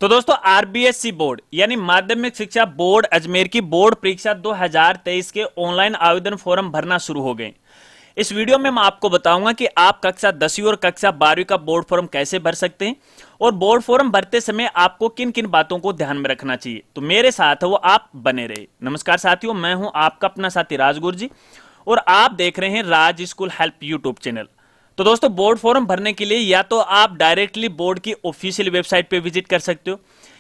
तो दोस्तों RBSC board यानी माध्यमिक शिक्षा बोर्ड अजमेर की बोर्ड परीक्षा 2023 के ऑनलाइन आवेदन फॉर्म भरना शुरू हो गए। इस वीडियो में मैं आपको बताऊंगा कि आप कक्षा 10वीं और कक्षा 12वीं का बोर्ड फॉर्म कैसे भर सकते हैं और बोर्ड फॉर्म भरते समय आपको किन किन बातों को ध्यान में रखना चाहिए। तो मेरे साथ वो आप बने रहे। नमस्कार साथियों, मैं हूं आपका अपना साथी राजगुरु जी और आप देख रहे हैं राज स्कूल हेल्प यूट्यूब चैनल। तो दोस्तों बोर्ड फॉर्म भरने के लिए या तो आप डायरेक्टली बोर्ड की ऑफिशियल वेबसाइट पे विजिट कर सकते हो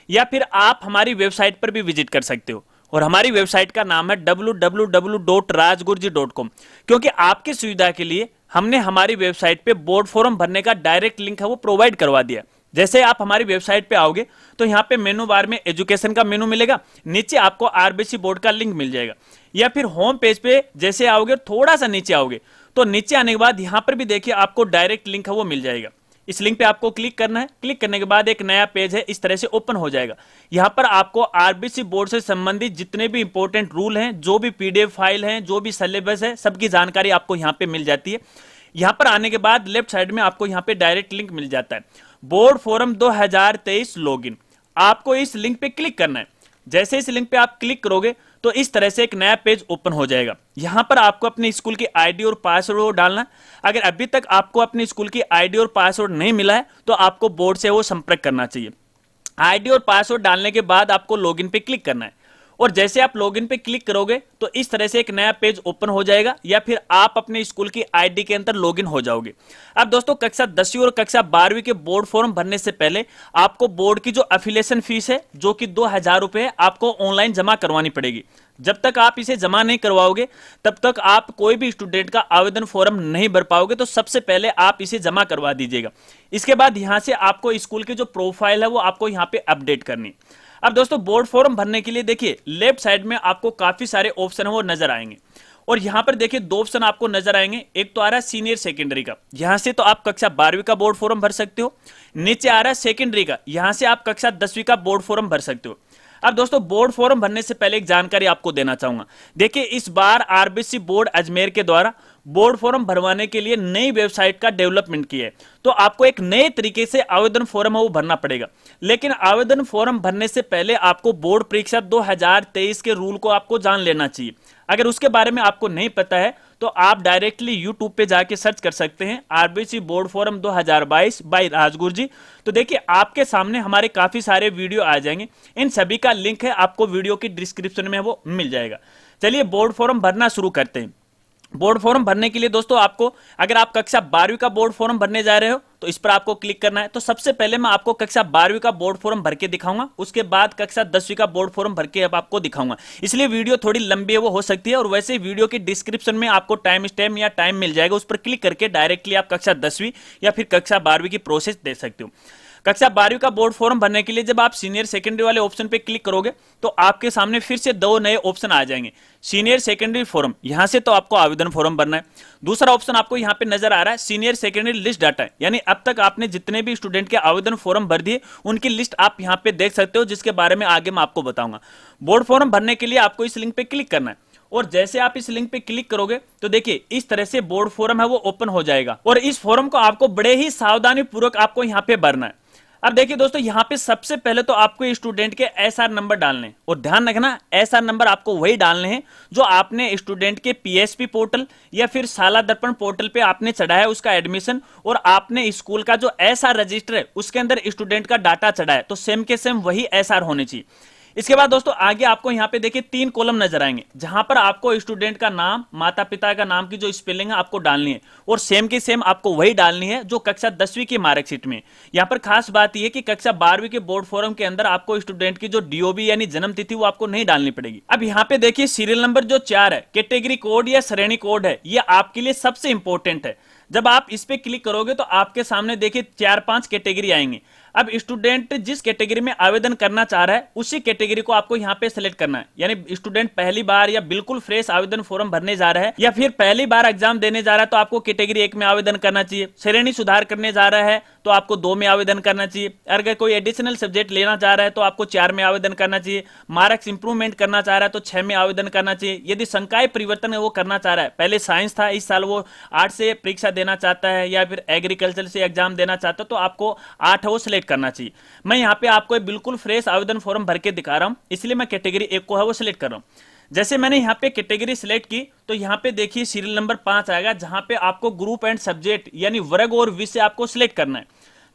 या फिर आप हमारी वेबसाइट पर भी विजिट कर सकते हो और हमारी वेबसाइट का नाम है www.rajgurji.com। क्योंकि आपकी सुविधा के लिए हमने हमारी वेबसाइट पे बोर्ड फॉर्म भरने का डायरेक्ट लिंक है वो प्रोवाइड करवा दिया। जैसे आप हमारी वेबसाइट पे आओगे तो यहाँ पे मेनू बार में एजुकेशन का मेनू मिलेगा, नीचे आपको आरबीसी बोर्ड का लिंक मिल जाएगा। या फिर होम पेज पे जैसे आओगे थोड़ा सा नीचे आओगे तो नीचे आने के बाद यहाँ पर भी देखिए आपको डायरेक्ट लिंक है वो मिल जाएगा। इस लिंक पे आपको क्लिक करना है। क्लिक करने के बाद एक नया पेज है इस तरह से ओपन हो जाएगा। यहाँ पर आपको आरबीसी बोर्ड से संबंधित जितने भी इंपॉर्टेंट रूल हैं, जो भी पीडीएफ फाइल हैं, जो भी सिलेबस है, सबकी जानकारी आपको यहाँ पे मिल जाती है। यहाँ पर आने के बाद लेफ्ट साइड में आपको यहाँ पे डायरेक्ट लिंक मिल जाता है, बोर्ड फॉरम 2023 लॉगिन। आपको इस लिंक पे क्लिक करना है। जैसे इस लिंक पे आप क्लिक करोगे तो इस तरह से एक नया पेज ओपन हो जाएगा। यहां पर आपको अपने स्कूल की आईडी और पासवर्ड डालना। अगर अभी तक आपको अपने स्कूल की आईडी और पासवर्ड नहीं मिला है तो आपको बोर्ड से वो संपर्क करना चाहिए। आईडी और पासवर्ड डालने के बाद आपको लॉगिन पे क्लिक करना है और जैसे आप लॉगिन पे क्लिक करोगे तो इस तरह से एक नया पेज ओपन हो जाएगा या फिर आप अपने स्कूल की आईडी के अंदर लॉगिन हो जाओगे। अब दोस्तों कक्षा 10वीं और कक्षा 12वीं के बोर्ड फॉर्म भरने से पहले आपको बोर्ड की जो एफिलिएशन फीस है जो कि 2000 रुपए है आपको ऑनलाइन जमा करवानी पड़ेगी। जब तक आप इसे जमा नहीं करवाओगे तब तक आप कोई भी स्टूडेंट का आवेदन फॉर्म नहीं भर पाओगे। तो सबसे पहले आप इसे जमा करवा दीजिएगा। इसके बाद यहां से आपको स्कूल की जो प्रोफाइल है वो आपको यहाँ पे अपडेट करनी। अब दोस्तों बोर्ड फॉर्म भरने के लिए देखिए लेफ्ट साइड में आपको काफी सारे ऑप्शन है वो नजर आएंगे और यहां पर देखिए दो ऑप्शन आपको नजर आएंगे। एक तो आ रहा है सीनियर सेकेंडरी का, यहां से तो आप कक्षा 12वीं का बोर्ड फॉर्म भर सकते हो। नीचे आ रहा है सेकेंडरी का, यहां से आप कक्षा 10वीं का बोर्ड फॉर्म भर सकते हो। अब दोस्तों बोर्ड फॉर्म भरने से पहले एक जानकारी आपको देना चाहूंगा। देखिए इस बार आरबीसी बोर्ड अजमेर के द्वारा बोर्ड फॉर्म भरवाने के लिए नई वेबसाइट का डेवलपमेंट किया है। तो आपको एक नए तरीके से आवेदन फॉर्म है वो भरना पड़ेगा। लेकिन आवेदन फॉर्म भरने से पहले आपको बोर्ड परीक्षा 2023 के रूल को आपको जान लेना चाहिए। अगर उसके बारे में आपको नहीं पता है तो आप डायरेक्टली यूट्यूब पे जाके सर्च कर सकते हैं RBC board form 2022 by Rajguru ji. तो देखिए आपके सामने हमारे काफी सारे वीडियो आ जाएंगे, इन सभी का लिंक है आपको वीडियो की डिस्क्रिप्शन में वो मिल जाएगा। चलिए बोर्ड फॉर्म भरना शुरू करते हैं। बोर्ड फॉर्म भरने के लिए दोस्तों आपको अगर आप कक्षा 12वीं का बोर्ड फॉर्म भरने जा रहे हो तो इस पर आपको क्लिक करना है। तो सबसे पहले मैं आपको कक्षा 12वीं का बोर्ड फॉर्म भर के दिखाऊंगा, उसके बाद कक्षा 10वीं का बोर्ड फॉर्म भर के अब आपको दिखाऊंगा। इसलिए वीडियो थोड़ी लंबी है वो हो सकती है और वैसे वीडियो की डिस्क्रिप्शन में आपको टाइम स्टैम्प या टाइम मिल जाएगा, उस पर क्लिक करके डायरेक्टली आप कक्षा 10वीं या फिर कक्षा 12वीं की प्रोसेस दे सकते हो। कक्षा 12वीं का बोर्ड फॉर्म भरने के लिए जब आप सीनियर सेकेंडरी वाले ऑप्शन पे क्लिक करोगे तो आपके सामने फिर से दो नए ऑप्शन आ जाएंगे। सीनियर सेकेंडरी फॉर्म, यहां से तो आपको आवेदन फॉर्म भरना है। दूसरा ऑप्शन आपको यहां पे नजर आ रहा है सीनियर सेकेंडरी लिस्ट डाटा, यानी अब तक आपने जितने भी स्टूडेंट के आवेदन फॉर्म भर दिए उनकी लिस्ट आप यहां पे देख सकते हो, जिसके बारे में आगे मैं आपको बताऊंगा। बोर्ड फॉर्म भरने के लिए आपको इस लिंक पे क्लिक करना है और जैसे आप इस लिंक पे क्लिक करोगे तो देखिए इस तरह से बोर्ड फॉर्म है वो ओपन हो जाएगा और इस फॉर्म को आपको बड़े ही सावधानी पूर्वक आपको यहाँ पे भरना है। अब देखिए दोस्तों यहाँ पे सबसे पहले तो आपको स्टूडेंट के एसआर नंबर डालने हैं और ध्यान रखना एसआर नंबर आपको वही डालने हैं जो आपने स्टूडेंट के पीएसपी पोर्टल या फिर शाला दर्पण पोर्टल पे आपने चढ़ाया उसका एडमिशन और आपने स्कूल का जो एसआर रजिस्टर है उसके अंदर स्टूडेंट का डाटा चढ़ाया तो सेम के सेम वही एसआर होने चाहिए। इसके बाद दोस्तों आगे आपको यहाँ पे देखिए 3 कॉलम नजर आएंगे जहां पर आपको स्टूडेंट का नाम, माता पिता का नाम की जो स्पेलिंग है आपको डालनी है और सेम की सेम आपको वही डालनी है जो कक्षा 10वीं की मार्कशीट में। यहाँ पर खास बात यह कि कक्षा 12वीं के बोर्ड फॉर्म के अंदर आपको स्टूडेंट की जो डीओबी यानी जन्म तिथि वो आपको नहीं डालनी पड़ेगी। अब यहाँ पे देखिए सीरियल नंबर जो 4 है, कैटेगरी कोड या श्रेणी कोड है, ये आपके लिए सबसे इंपॉर्टेंट है। जब आप इस पे क्लिक करोगे तो आपके सामने देखिए 4-5 कैटेगरी आएंगे। अब स्टूडेंट जिस कैटेगरी में आवेदन करना चाह रहा है उसी कैटेगरी को आपको यहाँ पे सेलेक्ट करना है। यानी स्टूडेंट पहली बार या बिल्कुल फ्रेश आवेदन फॉर्म भरने जा रहा है या फिर पहली बार एग्जाम देने जा रहा है तो आपको कैटेगरी 1 में आवेदन करना चाहिए। श्रेणी सुधार करने जा रहा है तो तो आपको 2 में आवेदन करना चाहिए। अगर कोई एडिशनल सब्जेक्ट लेना चाह रहा है तो आपको 4 में आवेदन करना चाहिए। मार्क्स इंप्रूवमेंट करना चाह रहा है तो 6 में आवेदन करना चाहिए। यदि संकाय परिवर्तन है वो करना चाह रहा है, पहले साइंस था, इस साल वो आर्ट्स से परीक्षा देना चाहता है या फिर एग्रीकल्चर से एग्जाम देना चाहता है, तो आपको 8 वो सिलेक्ट करना चाहिए। मैं यहाँ पे आपको बिल्कुल फ्रेश आवेदन फॉर्म भर के दिखा रहा हूँ, इसलिए मैं कैटेगरी 1 को है वो सिलेक्ट कर रहा हूँ। जैसे मैंने यहाँ पे कैटेगरी सिलेक्ट की तो यहाँ पे देखिए सीरियल नंबर 5 आएगा, जहां पे आपको ग्रुप एंड सब्जेक्ट यानी वर्ग और विषय आपको सिलेक्ट करना है।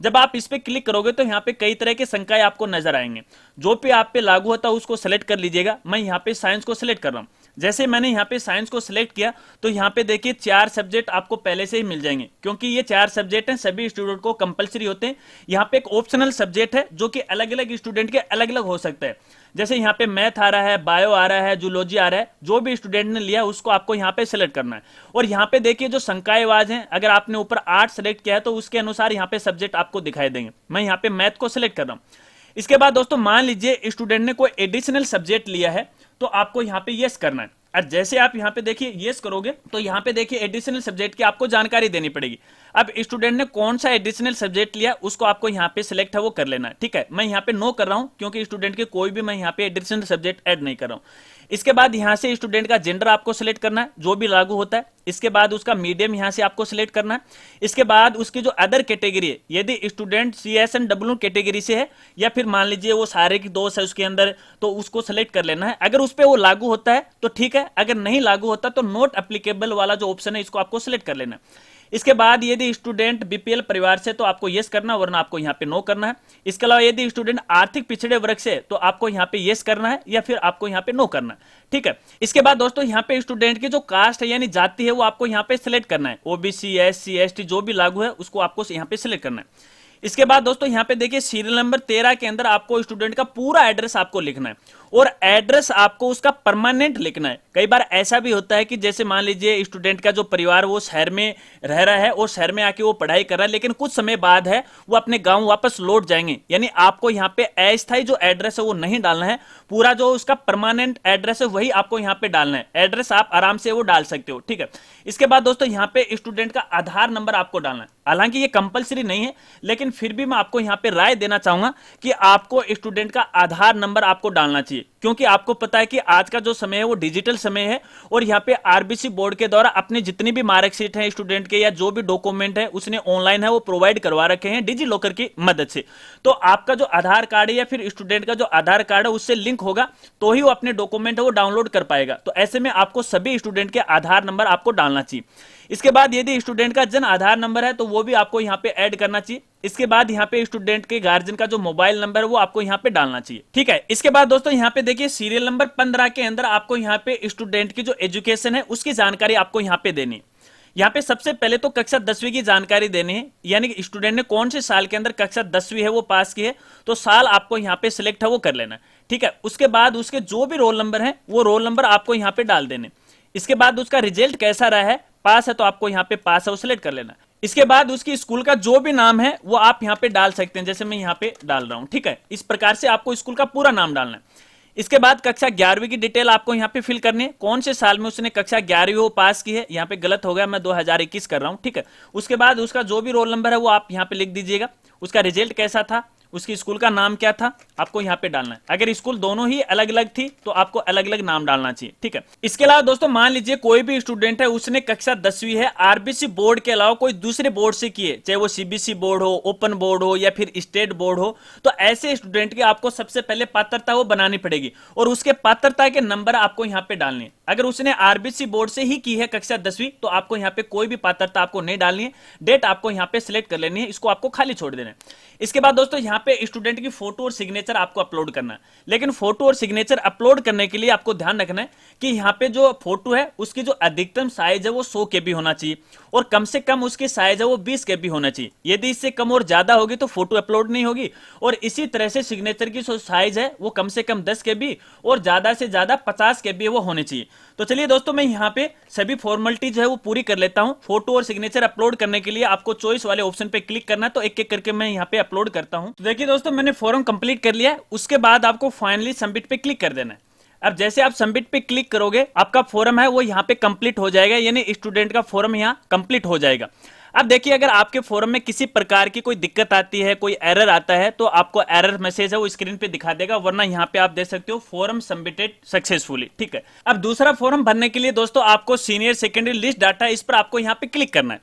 जब आप इस पे क्लिक करोगे तो यहाँ पे कई तरह के संकाय आपको नजर आएंगे, जो पे आप पे लागू होता है उसको सिलेक्ट कर लीजिएगा। मैं यहाँ पे साइंस को सिलेक्ट कर रहा हूँ। जैसे मैंने यहाँ पे साइंस को सिलेक्ट किया तो यहाँ पे देखिए 4 सब्जेक्ट आपको पहले से ही मिल जाएंगे, क्योंकि ये 4 सब्जेक्ट हैं, सभी स्टूडेंट को कंपलसरी होते हैं। यहाँ पे एक ऑप्शनल सब्जेक्ट है जो कि अलग अलग स्टूडेंट के अलग अलग हो सकता है। जैसे यहाँ पे मैथ आ रहा है, बायो आ रहा है, जूलॉजी आ रहा है, जो भी स्टूडेंट ने लिया उसको आपको यहाँ पे सिलेक्ट करना है। और यहाँ पे देखिए जो संकायवाज हैं, अगर आपने ऊपर 8 सेलेक्ट किया है तो उसके अनुसार यहाँ पे सब्जेक्ट आपको दिखाई देंगे। मैं यहाँ पे मैथ को सिलेक्ट कर रहा हूँ। इसके बाद दोस्तों मान लीजिए स्टूडेंट ने कोई एडिशनल सब्जेक्ट लिया है तो आपको यहाँ पे यस करना है। और जैसे आप यहाँ पे देखिए यस करोगे तो यहाँ पे देखिए एडिशनल सब्जेक्ट की आपको जानकारी देनी पड़ेगी। अब स्टूडेंट ने कौन सा एडिशनल सब्जेक्ट लिया उसको आपको यहाँ पे सिलेक्ट है वो कर लेना है, ठीक है। मैं यहाँ पे नो कर रहा हूँ क्योंकि स्टूडेंट के कोई भी मैं यहाँ पे एडिशनल सब्जेक्ट ऐड नहीं कर रहा हूँ। इसके बाद यहाँ से स्टूडेंट का जेंडर आपको सिलेक्ट करना है जो भी लागू होता है। इसके बाद उसका मीडियम यहाँ से आपको सिलेक्ट करना है। इसके बाद उसकी जो अदर कैटेगरी है, यदि स्टूडेंट CSNW कैटेगरी से है या फिर मान लीजिए वो सारे की दोस्त है उसके अंदर, तो उसको सिलेक्ट कर लेना है। अगर उस पर वो लागू होता है तो ठीक है, अगर नहीं लागू होता तो नॉट एप्लीकेबल वाला जो ऑप्शन है इसको आपको सिलेक्ट कर लेना है। इसके बाद यदि स्टूडेंट BPL परिवार से तो आपको यस करना, वरना आपको यहाँ पे नो करना है। इसके अलावा यदि स्टूडेंट आर्थिक पिछड़े वर्ग से तो आपको यहाँ पे यस करना है या फिर आपको यहाँ पे नो करना है, ठीक है। इसके बाद दोस्तों यहाँ पे स्टूडेंट की जो कास्ट है यानी जाति है वो आपको यहाँ पे सिलेक्ट करना है। OBC SC ST जो भी लागू है उसको आपको यहाँ पे सिलेक्ट करना है। इसके बाद दोस्तों यहाँ पे देखिए सीरियल नंबर 13 के अंदर आपको स्टूडेंट का पूरा एड्रेस आपको लिखना है और एड्रेस आपको उसका परमानेंट लिखना है। कई बार ऐसा भी होता है कि जैसे मान लीजिए स्टूडेंट का जो परिवार वो शहर में रह रहा है और शहर में आके वो पढ़ाई कर रहा है, लेकिन कुछ समय बाद है वो अपने गांव वापस लौट जाएंगे, यानी आपको यहाँ पे अस्थायी जो एड्रेस है वो नहीं डालना है, पूरा जो उसका परमानेंट एड्रेस है वही आपको यहाँ पे डालना है। एड्रेस आप आराम से वो डाल सकते हो, ठीक है। इसके बाद दोस्तों यहाँ पे स्टूडेंट का आधार नंबर आपको डालना है। हालांकि ये कंपलसरी नहीं है, लेकिन फिर भी मैं आपको यहाँ पे राय देना चाहूंगा कि आपको स्टूडेंट का आधार नंबर आपको डालना चाहिए, क्योंकि आपको पता है कि आज का जो समय है वो डिजिटल समय है और यहाँ पे RBC बोर्ड के द्वारा अपनी जितनी भी मार्कशीट है स्टूडेंट के या जो भी डॉक्यूमेंट है उसने ऑनलाइन है वो प्रोवाइड करवा रखे हैं डिजी लॉकर की मदद से। तो आपका जो आधार कार्ड है या फिर स्टूडेंट का जो आधार कार्ड है उससे लिंक होगा तो ही वो अपने डॉक्यूमेंट है वो डाउनलोड कर पाएगा। तो ऐसे में आपको सभी स्टूडेंट के आधार नंबर आपको डालना चाहिए। इसके बाद यदि स्टूडेंट का जन आधार नंबर है तो वो भी आपको यहाँ पे ऐड करना चाहिए। इसके बाद यहाँ पे स्टूडेंट के गार्जियन का जो मोबाइल नंबर है वो आपको यहाँ पे डालना चाहिए, ठीक है। इसके बाद दोस्तों यहाँ पे देखिए सीरियल नंबर 15 के अंदर आपको यहाँ पे स्टूडेंट की जो एजुकेशन है उसकी जानकारी आपको यहाँ पे देनी है। यहाँ पे सबसे पहले तो कक्षा 10वीं की जानकारी देनी है, यानी कि स्टूडेंट ने कौन से साल के अंदर कक्षा 10वीं है वो पास की है, तो साल आपको यहाँ पे सिलेक्ट है वो कर लेना, ठीक है। उसके बाद उसके जो भी रोल नंबर है वो रोल नंबर आपको यहाँ पे डाल देने। इसके बाद उसका रिजल्ट कैसा रहा है, पास है तो आपको यहाँ पे पास है वो सिलेक्ट कर लेना। इसके बाद उसकी स्कूल का जो भी नाम है वो आप यहाँ पे डाल सकते हैं, जैसे मैं यहाँ पे डाल रहा हूँ, ठीक है। इस प्रकार से आपको स्कूल का पूरा नाम डालना है। इसके बाद कक्षा 11वीं की डिटेल आपको यहाँ पे फिल करनी है, कौन से साल में उसने कक्षा 11वीं वो पास की है। यहाँ पे गलत हो गया, मैं 2021 कर रहा हूँ, ठीक है। उसके बाद उसका जो भी रोल नंबर है वो आप यहाँ पे लिख दीजिएगा। उसका रिजल्ट कैसा था, उसकी स्कूल का नाम क्या था, आपको यहाँ पे डालना है। अगर स्कूल दोनों ही अलग अलग थी तो आपको अलग अलग नाम डालना चाहिए, ठीक है। इसके अलावा दोस्तों मान लीजिए कोई भी स्टूडेंट है उसने कक्षा 10वीं है RBC बोर्ड के अलावा कोई दूसरे बोर्ड से किए, चाहे वो CBC बोर्ड हो, ओपन बोर्ड हो या फिर स्टेट बोर्ड हो, तो ऐसे स्टूडेंट की आपको सबसे पहले पात्रता वो बनानी पड़ेगी और उसके पात्रता के नंबर आपको यहाँ पे डालने हैं। अगर उसने RBC बोर्ड से ही की है कक्षा 10वीं तो आपको यहाँ पे कोई भी पात्रता आपको नहीं डालनी है, डेट आपको यहाँ पे सिलेक्ट कर लेनी है, इसको आपको खाली छोड़ देना है। इसके बाद दोस्तों यहाँ पे स्टूडेंट की फोटो और सिग्नेचर आपको अपलोड करना है, लेकिन फोटो और सिग्नेचर अपलोड करने के लिए आपको ध्यान रखना है कि यहाँ पे जो फोटो है उसकी जो अधिकतम साइज है वो 100 KB होना चाहिए और कम से कम उसकी साइज है वो 20 KB होना चाहिए। यदि इससे कम और ज्यादा होगी तो फोटो अपलोड नहीं होगी। और इसी तरह से सिग्नेचर की जो साइज है वो कम से कम 10 KB और ज्यादा से ज्यादा 50 KB वो होने चाहिए। तो चलिए दोस्तों मैं यहाँ पे सभी फॉर्मेलिटीज है वो पूरी कर लेता हूँ। फोटो और सिग्नेचर अपलोड करने के लिए आपको चॉइस वाले ऑप्शन पे क्लिक करना है, तो एक एक करके मैं यहाँ पे अपलोड करता हूँ। तो देखिए दोस्तों मैंने फॉर्म कंप्लीट कर लिया है। उसके बाद आपको फाइनली सबमिट पे क्लिक कर देना है। अब जैसे आप सबमिट पे क्लिक करोगे आपका फॉर्म है वो यहाँ पे कंप्लीट हो जाएगा, यानी स्टूडेंट का फॉर्म यहाँ कंप्लीट हो जाएगा। अब देखिए, अगर आपके फॉर्म में किसी प्रकार की कोई दिक्कत आती है, कोई एरर आता है, तो आपको एरर मैसेज है वो स्क्रीन पे दिखा देगा, वरना यहाँ पे आप देख सकते हो फॉर्म सबमिटेड सक्सेसफुली। ठीक है, अब दूसरा फॉर्म भरने के लिए दोस्तों आपको सीनियर सेकेंडरी लिस्ट डाटा, इस पर आपको यहाँ पे क्लिक करना है।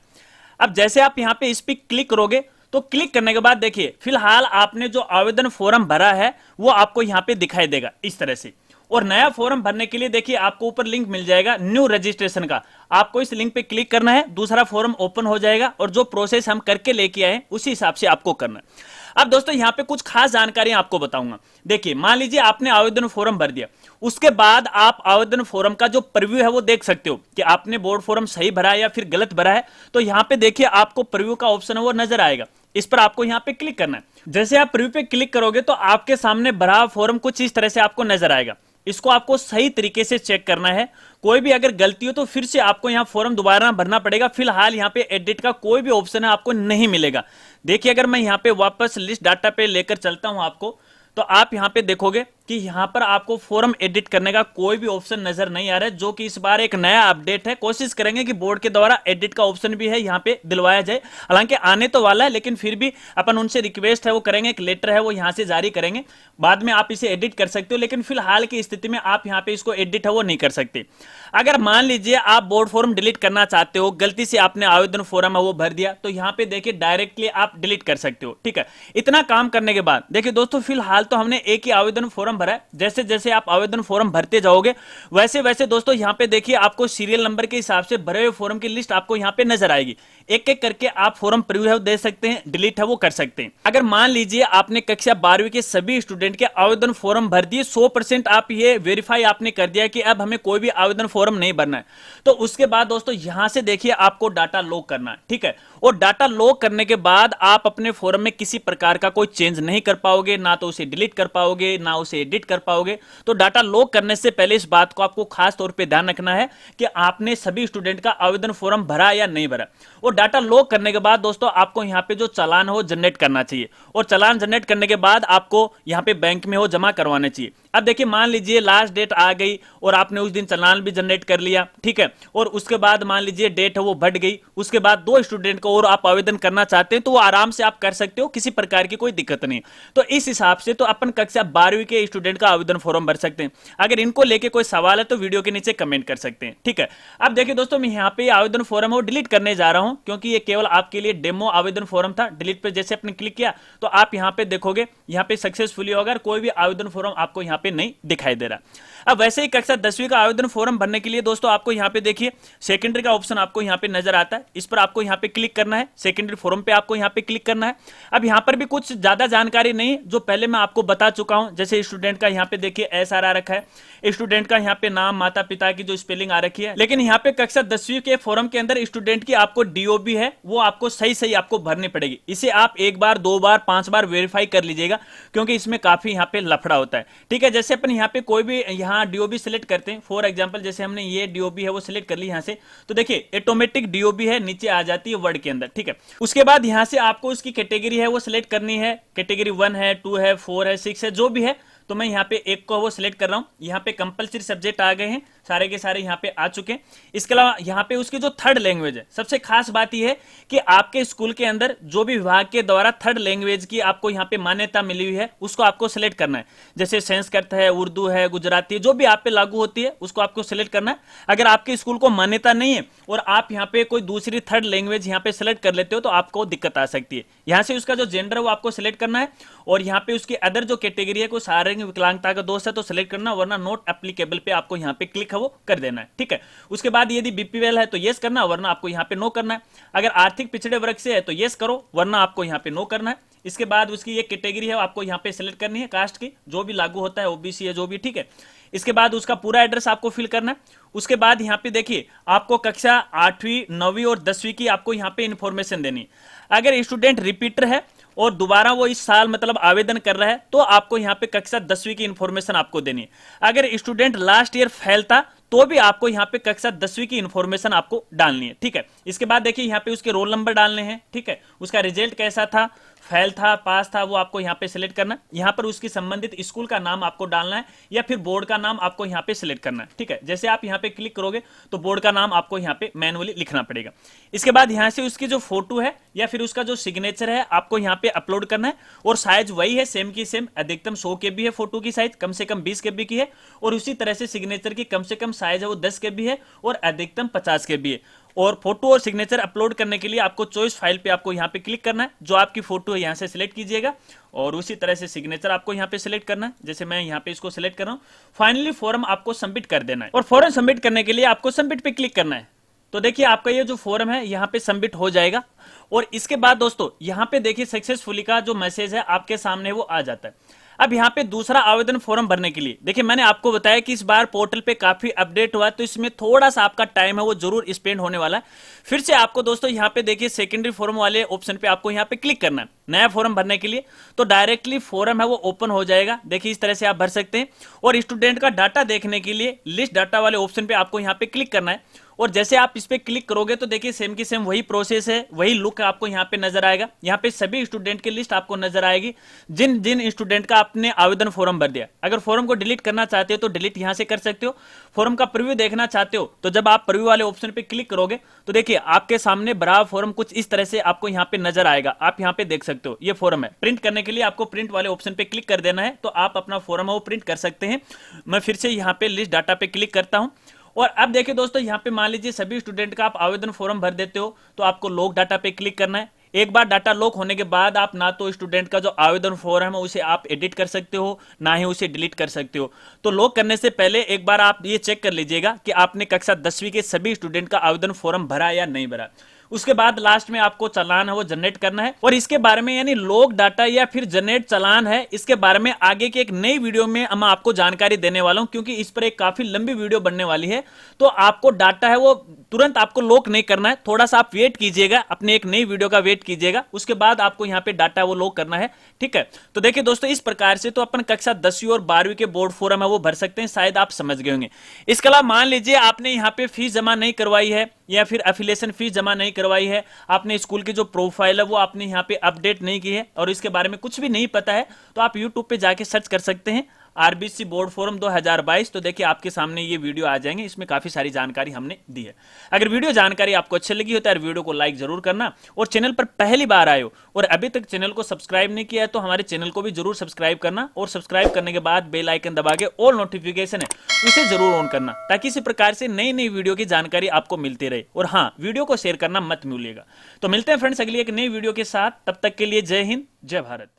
अब जैसे आप यहाँ पे इस पर क्लिक करोगे तो क्लिक करने के बाद देखिए फिलहाल आपने जो आवेदन फॉर्म भरा है वो आपको यहाँ पे दिखाई देगा इस तरह से। और नया फॉर्म भरने के लिए देखिए आपको ऊपर लिंक मिल जाएगा न्यू रजिस्ट्रेशन का, आपको इस लिंक पे क्लिक करना है, दूसरा फॉर्म ओपन हो जाएगा और जो प्रोसेस हम करके लेके आए उसी हिसाब से आपको करना है। अब दोस्तों यहाँ पे कुछ खास जानकारी आपको बताऊंगा। देखिए, मान लीजिए आपने आवेदन फॉर्म भर दिया, उसके बाद आप आवेदन फॉर्म का जो प्रीव्यू है वो देख सकते हो कि आपने बोर्ड फॉर्म सही भरा है या फिर गलत भरा है। तो यहाँ पे देखिए आपको प्रीव्यू का ऑप्शन है वो नजर आएगा, इस पर आपको यहाँ पे क्लिक करना है। जैसे आप प्रीव्यू पे क्लिक करोगे तो आपके सामने भरा फॉर्म कुछ इस तरह से आपको नजर आएगा। इसको आपको सही तरीके से चेक करना है, कोई भी अगर गलती हो तो फिर से आपको यहाँ फॉर्म दोबारा भरना पड़ेगा। फिलहाल यहाँ पे एडिट का कोई भी ऑप्शन है आपको नहीं मिलेगा। देखिए, अगर मैं यहाँ पे वापस लिस्ट डाटा पे लेकर चलता हूं आपको, तो आप यहाँ पे देखोगे कि यहाँ पर आपको फॉर्म एडिट करने का कोई भी ऑप्शन नजर नहीं आ रहा है, जो कि इस बार एक नया अपडेट है। कोशिश करेंगे कि बोर्ड के द्वारा एडिट का ऑप्शन भी है यहाँ पे दिलवाया जाए, हालांकि आने तो वाला है, लेकिन फिर भी अपन उनसे रिक्वेस्ट है वो करेंगे, एक लेटर है वो यहाँ से जारी करेंगे, बाद में आप इसे एडिट कर सकते हो। लेकिन फिलहाल की स्थिति में आप यहाँ पे इसको एडिट है वो नहीं कर सकते। अगर मान लीजिए आप बोर्ड फॉर्म डिलीट करना चाहते हो, गलती से आपने आवेदन फॉर्म है वो भर दिया, तो यहाँ पे देखिए डायरेक्टली आप डिलीट कर सकते हो। ठीक है, इतना काम करने के बाद देखिए दोस्तों फिलहाल तो हमने एक ही आवेदन फॉर्म भरा है। जैसे जैसे आप आवेदन फॉर्म भरते जाओगे वैसे वैसे दोस्तों यहाँ पे देखिए आपको सीरियल नंबर के हिसाब से भरे हुए फॉर्म की लिस्ट आपको यहाँ पे नजर आएगी। एक एक करके आप फॉर्म प्रीव्यू है दे सकते हैं, डिलीट है वो कर सकते हैं। अगर मान लीजिए आपने कक्षा 12वीं के सभी स्टूडेंट के आवेदन फॉर्म भर दिए, 100% आप ये वेरीफाई आपने कर दिया कि अब हमें कोई भी आवेदन फॉर्म नहीं भरना है, तो उसके बाद दोस्तों यहां से देखिए आपको डाटा लॉक करना है। ठीक है, और डाटा लॉक करने के बाद आप अपने फॉर्म में किसी प्रकार का कोई चेंज नहीं कर पाओगे, ना तो उसे डिलीट कर पाओगे ना उसे एडिट कर पाओगे। तो डाटा लॉक करने से पहले इस बात को आपको खास तौर पे ध्यान रखना है कि आपने सभी स्टूडेंट का आवेदन फॉर्म भरा या नहीं भरा। और डाटा लॉक करने के बाद दोस्तों आपको यहाँ पे जो चालान हो जनरेट करना चाहिए, और चालान जनरेट करने के बाद आपको यहाँ पे बैंक में हो जमा करवाना चाहिए। अब देखिए मान लीजिए लास्ट डेट आ गई और आपने उस दिन चालान भी जनरेट कर लिया, ठीक है, और उसके बाद मान लीजिए डेट है वो बढ़ गई, उसके बाद 2 स्टूडेंट को और आप आवेदन करना चाहते हैं तो वो आराम से आप कर सकते हो, किसी प्रकार की कोई दिक्कत नहीं। तो इस हिसाब से तो अपन कक्षा 12वीं के स्टूडेंट का आवेदन फॉर्म भर सकते हैं। अगर इनको लेके कोई सवाल है तो वीडियो के नीचे कमेंट कर सकते हैं। ठीक है, अब देखिए दोस्तों मैं यहाँ पे आवेदन फॉर्म है वो डिलीट करने जा रहा हूं, क्योंकि ये केवल आपके लिए डेमो आवेदन फॉर्म था। डिलीट पे जैसे आपने क्लिक किया तो आप यहाँ पे देखोगे यहाँ पे सक्सेसफुली होगा, कोई भी आवेदन फॉर्म आपको यहाँ पे नहीं दिखाई दे रहा। अब वैसे ही कक्षा 10वीं का आवेदन फॉर्म भरने के लिए दोस्तों आपको यहाँ पे देखिए सेकेंडरी का ऑप्शन आपको यहाँ पे नजर आता है, इस पर आपको यहाँ पे क्लिक करना है, सेकेंडरी फॉर्म पे आपको यहाँ पे क्लिक करना है। अब यहाँ पर भी कुछ ज्यादा जानकारी नहीं, जो पहले मैं आपको बता चुका हूं। जैसे स्टूडेंट का यहाँ पे देखिए SR आ रखा है, स्टूडेंट का यहाँ पे नाम, माता पिता की जो स्पेलिंग आ रखी है, लेकिन यहाँ पे कक्षा 10वीं के फॉर्म के अंदर स्टूडेंट की आपको DOB है वो आपको सही सही आपको भरनी पड़ेगी। इसे आप 1 बार 2 बार 5 बार वेरीफाई कर लीजिएगा, क्योंकि इसमें काफी यहाँ पे लफड़ा होता है। ठीक है, जैसे अपन यहाँ पे कोई भी यहाँ DOB सिलेक्ट करते हैं, फॉर एग्जाम्पल जैसे हमने ये DOB है वो सिलेक्ट कर ली यहाँ से, तो देखिए ऑटोमेटिक DOB है नीचे आ जाती है वर्ड के अंदर। ठीक है, उसके बाद यहाँ से आपको उसकी कैटेगरी है वो सिलेक्ट करनी है, कैटेगरी 1 है, 2 है, 4 है, 6 है, जो भी है। तो मैं यहाँ पे एक को वो सिलेक्ट कर रहा हूँ। यहाँ पे कंपलसरी सब्जेक्ट आ गए हैं, सारे के सारे यहाँ पे आ चुके हैं। इसके अलावा यहाँ पे उसकी जो थर्ड लैंग्वेज है, सबसे खास बात यह है कि आपके स्कूल के अंदर जो भी विभाग के द्वारा थर्ड लैंग्वेज की आपको यहाँ पे मान्यता मिली हुई है उसको आपको सिलेक्ट करना है। जैसे संस्कृत है, उर्दू है, गुजराती, जो भी आप पे लागू होती है उसको आपको सिलेक्ट करना है। अगर आपके स्कूल को मान्यता नहीं है और आप यहाँ पे कोई दूसरी थर्ड लैंग्वेज यहाँ पे सिलेक्ट कर लेते हो तो आपको दिक्कत आ सकती है। यहाँ से उसका जो जेंडर है वो आपको सिलेक्ट करना है, और यहाँ पे उसकी अदर जो कैटेगरी है, कोई शारीरिक विकलांगता का दोष है तो सिलेक्ट करना, वरना नॉट एप्लीकेबल पे आपको यहाँ पे क्लिक है वो कर देना है। ठीक है, उसके बाद यदि BPL है तो यस करना, वरना आपको यहाँ पे नो करना है। अगर आर्थिक पिछड़े वर्ग से है तो यस करो, वरना आपको यहाँ पे नो करना है। इसके बाद उसकी ये कैटेगरी है आपको यहाँ पे सिलेक्ट करनी है, कास्ट की जो भी लागू होता है, OBC है जो भी। ठीक है, इसके बाद उसका पूरा एड्रेस आपको फिल करना है। उसके बाद यहाँ पे देखिए आपको कक्षा 8वीं 9वीं और 10वीं की आपको यहाँ पे इंफॉर्मेशन देनी है। अगर स्टूडेंट रिपीटर है और दोबारा वो इस साल मतलब आवेदन कर रहा है तो आपको यहाँ पे कक्षा 10वीं की इंफॉर्मेशन आपको देनी है। अगर स्टूडेंट लास्ट ईयर फेल था तो भी आपको यहाँ पे कक्षा 10वीं की इंफॉर्मेशन आपको डालनी है। ठीक है, इसके बाद देखिए यहाँ पे उसके रोल नंबर डालने हैं। ठीक है, उसका रिजल्ट कैसा था, फेल था, पास था, वो आपको यहाँ पे सिलेक्ट करना है। यहाँ पर उसकी संबंधित स्कूल का नाम आपको डालना है या फिर बोर्ड का नाम आपको यहाँ पे सिलेक्ट करना है, ठीक है। जैसे आप यहाँ पे क्लिक करोगे तो बोर्ड का नाम आपको यहाँ पे मैनुअली लिखना पड़ेगा। इसके बाद यहाँ से उसकी जो फोटो है या फिर उसका जो सिग्नेचर है आपको यहाँ पे अपलोड करना है, और साइज वही है सेम की सेम, अधिकतम 100 KB है फोटो की साइज, कम से कम 20 KB की है, और उसी तरह से सिग्नेचर की कम से कम साइज है वो 10 KB है और अधिकतम 50 KB है। और फोटो और सिग्नेचर अपलोड करने के लिए आपको चॉइस फाइल पे आपको यहाँ पे क्लिक करना है, जो आपकी फोटो है यहाँ से सिलेक्ट कीजिएगा, और उसी तरह से सिग्नेचर आपको यहाँ पे सिलेक्ट करना है, जैसे मैं यहाँ पे इसको सिलेक्ट कर रहा हूँ। फाइनली फॉर्म आपको सबमिट कर देना है, और फॉर्म सबमिट करने के लिए आपको सबमिट पे क्लिक करना है। तो देखिए आपका ये जो फॉर्म है यहाँ पे सबमिट हो जाएगा, और इसके बाद दोस्तों यहाँ पे देखिए सक्सेसफुली का जो मैसेज है आपके सामने वो आ जाता है। अब यहाँ पे दूसरा आवेदन फॉर्म भरने के लिए देखिए मैंने आपको बताया कि इस बार पोर्टल पे काफी अपडेट हुआ है, तो इसमें थोड़ा सा आपका टाइम है वो जरूर स्पेंड होने वाला है। फिर से आपको दोस्तों यहाँ पे देखिए सेकेंडरी फॉर्म वाले ऑप्शन पे आपको यहाँ पे क्लिक करना है नया फॉर्म भरने के लिए, तो डायरेक्टली फॉर्म है वो ओपन हो जाएगा। देखिए इस तरह से आप भर सकते हैं, और स्टूडेंट का डाटा देखने के लिए लिस्ट डाटा वाले ऑप्शन पे आपको यहाँ पे क्लिक करना है, और जैसे आप इस पे क्लिक करोगे तो देखिए सेम की सेम वही प्रोसेस है, वही लुक आपको यहाँ पे नजर आएगा। यहाँ पे सभी स्टूडेंट की लिस्ट आपको नजर आएगी जिन जिन स्टूडेंट का आपने आवेदन फॉर्म भर दिया। अगर फॉर्म को डिलीट करना चाहते हो तो डिलीट यहाँ से कर सकते हो, फॉर्म का प्रीव्यू देखना चाहते हो तो जब आप प्रीव्यू वाले ऑप्शन पे क्लिक करोगे तो देखिए आपके सामने भरा फॉर्म कुछ इस तरह से आपको यहाँ पे नजर आएगा। आप यहाँ पे देख सकते हो ये फॉर्म है। प्रिंट करने के लिए आपको प्रिंट वाले ऑप्शन पे क्लिक कर देना है, तो आप अपना फॉर्म है वो प्रिंट कर सकते हैं। मैं फिर से यहाँ पे लिस्ट डाटा पे क्लिक करता हूँ, और अब देखिए दोस्तों यहाँ पे मान लीजिए सभी स्टूडेंट का आप आवेदन फॉर्म भर देते हो, तो आपको लॉक डाटा पे क्लिक करना है। एक बार डाटा लॉक होने के बाद आप ना तो स्टूडेंट का जो आवेदन फॉर्म है उसे आप एडिट कर सकते हो, ना ही उसे डिलीट कर सकते हो। तो लॉक करने से पहले एक बार आप ये चेक कर लीजिएगा कि आपने कक्षा 10वीं के सभी स्टूडेंट का आवेदन फॉर्म भरा या नहीं भरा। उसके बाद लास्ट में आपको चालान है वो जनरेट करना है, और इसके बारे में यानी लॉक डाटा या फिर जनरेट चालान है, इसके बारे में आगे की एक नई वीडियो में मैं आपको जानकारी देने वाला हूं, क्योंकि इस पर एक काफी लंबी वीडियो बनने वाली है। तो आपको डाटा है वो तुरंत आपको लॉक नहीं करना है, थोड़ा सा आप वेट कीजिएगा, अपने एक नई वीडियो का वेट कीजिएगा, उसके बाद आपको यहाँ पे डाटा वो लॉक करना है, ठीक है। तो देखिए दोस्तों इस प्रकार से तो अपन कक्षा 10वीं और 12वीं के बोर्ड फॉर्म है वो भर सकते हैं, शायद आप समझ गए होंगे। इसके अलावा मान लीजिए आपने यहाँ पे फीस जमा नहीं करवाई है या फिर एफिलिएशन फीस जमा नहीं करवाई है, आपने स्कूल की जो प्रोफाइल है वो आपने यहाँ पे अपडेट नहीं की है और इसके बारे में कुछ भी नहीं पता है, तो आप यूट्यूब पे जाके सर्च कर सकते हैं आरबीसी बोर्ड फॉर्म 2022। तो देखिए आपके सामने ये वीडियो आ जाएंगे, इसमें काफी सारी जानकारी हमने दी है। अगर वीडियो जानकारी आपको अच्छी लगी हो तो यार वीडियो को लाइक जरूर करना, और चैनल पर पहली बार आए हो और अभी तक चैनल को सब्सक्राइब नहीं किया है तो हमारे चैनल को भी जरूर सब्सक्राइब करना, और सब्सक्राइब करने के बाद बेल आइकन दबा के ऑल नोटिफिकेशन है उसे जरूर ऑन करना, ताकि इसी प्रकार से नई नई वीडियो की जानकारी आपको मिलती रहे। और हाँ, वीडियो को शेयर करना मत भूलिएगा। तो मिलते हैं फ्रेंड्स अगली एक नई वीडियो के साथ, तब तक के लिए जय हिंद जय भारत।